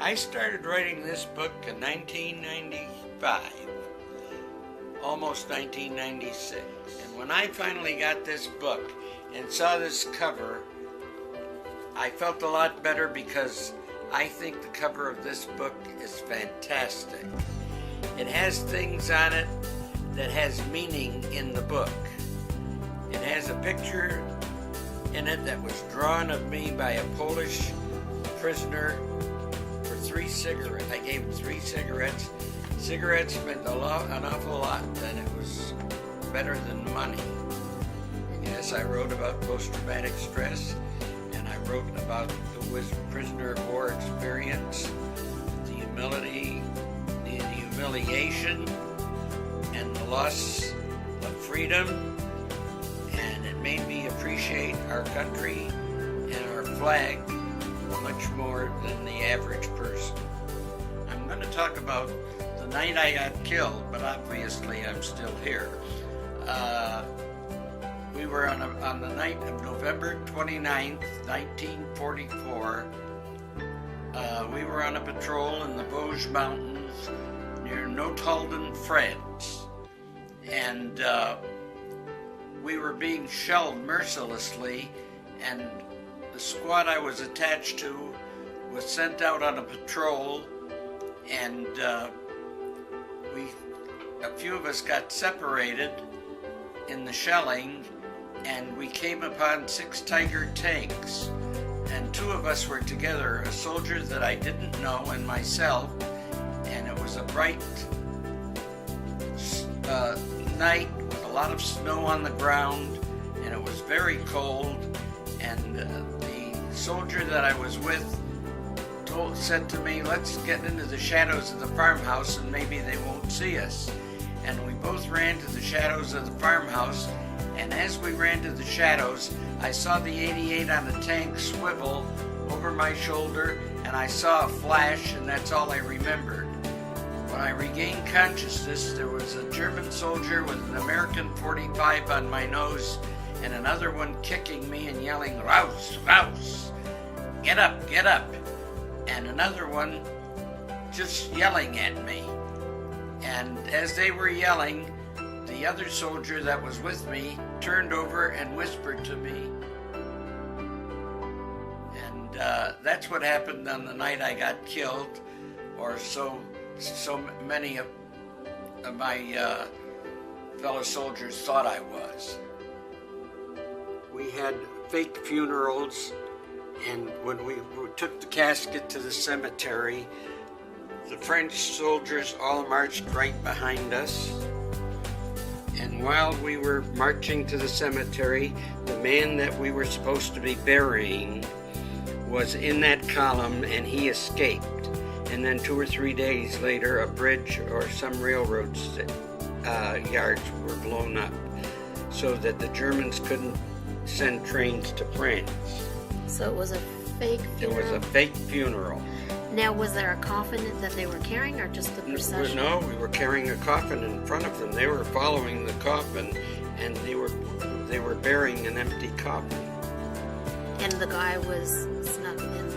I started writing this book in 1995, almost 1996. And when I finally got this book and saw this cover, I felt a lot better because I think the cover of this book is fantastic. It has things on it that has meaning in the book. It has a picture in it that was drawn of me by a Polish prisoner for 3 cigarettes. I gave him 3 cigarettes. Cigarettes meant an awful lot, and it was better than money. Yes, I wrote about post-traumatic stress, and I wrote about the prisoner of war experience, the humility, the humiliation, and the loss of freedom. And it made me appreciate our country and our flag much more than the average person. I'm going to talk about the night I got killed, but obviously I'm still here. We were on the night of November 29th, 1944. We were on a patrol in the Vosges Mountains near Nothalden, France. And we were being shelled mercilessly, and the squad I was attached to was sent out on a patrol, and a few of us got separated in the shelling, and we came upon 6 Tiger tanks, and 2 of us were together, a soldier that I didn't know and myself, and it was a bright night with a lot of snow on the ground, and it was very cold, and the soldier that I was with said to me, let's get into the shadows of the farmhouse and maybe they won't see us. And we both ran to the shadows of the farmhouse, and as we ran to the shadows, I saw the 88 on the tank swivel over my shoulder, and I saw a flash, and that's all I remembered. When I regained consciousness, there was a German soldier with an American 45 on my nose, and another one kicking me and yelling, "Raus, raus! Get up, get up!" And another one just yelling at me. And as they were yelling, the other soldier that was with me turned over and whispered to me. And that's what happened on the night I got killed, or so many of my fellow soldiers thought I was. We had fake funerals, and when we took the casket to the cemetery, the French soldiers all marched right behind us. And while we were marching to the cemetery, the man that we were supposed to be burying was in that column, and he escaped. And then 2 or 3 days later, a bridge or some railroad yards were blown up so that the Germans couldn't send trains to France. So it was a fake funeral? It was a fake funeral. Now, was there a coffin that they were carrying, or just the procession? No, we were carrying a coffin in front of them. They were following the coffin, and they were burying an empty coffin. And the guy was snuck in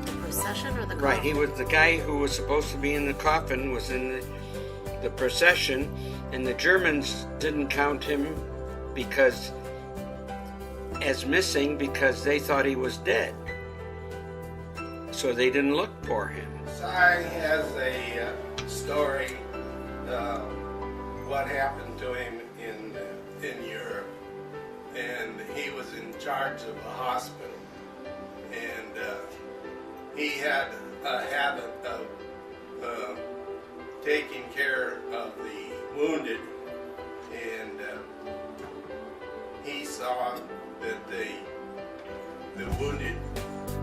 the procession, or the coffin? Right, he was the guy who was supposed to be in the coffin was in the procession, and the Germans didn't count him as missing because they thought he was dead. So they didn't look for him. Cy has a story, what happened to him in Europe, and he was in charge of a hospital, and he had a habit of taking care of the wounded, and he saw that the wounded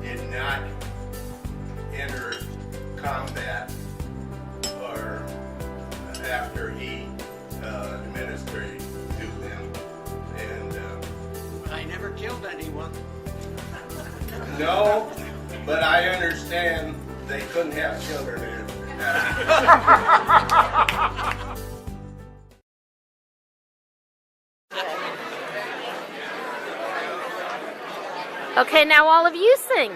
did not enter combat or after he administered to them, and I never killed anyone. no, but I understand they couldn't have children in. Okay, now all of you sing.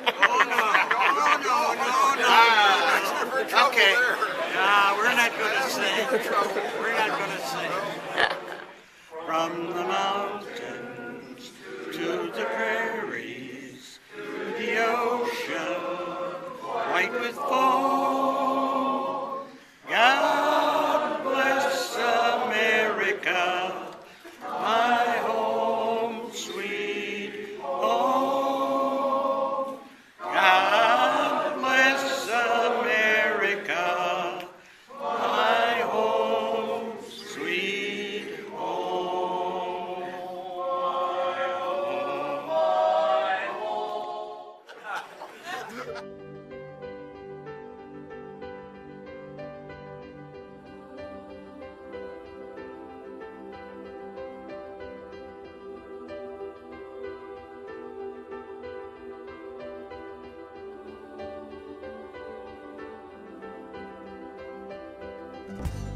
Oh, no. Okay. We're not going to sing. We're not going to sing. From the mountains to the prairies, the ocean, white with foam. God bless America, my home, sweet home. God bless America, my home, sweet home. Thank you.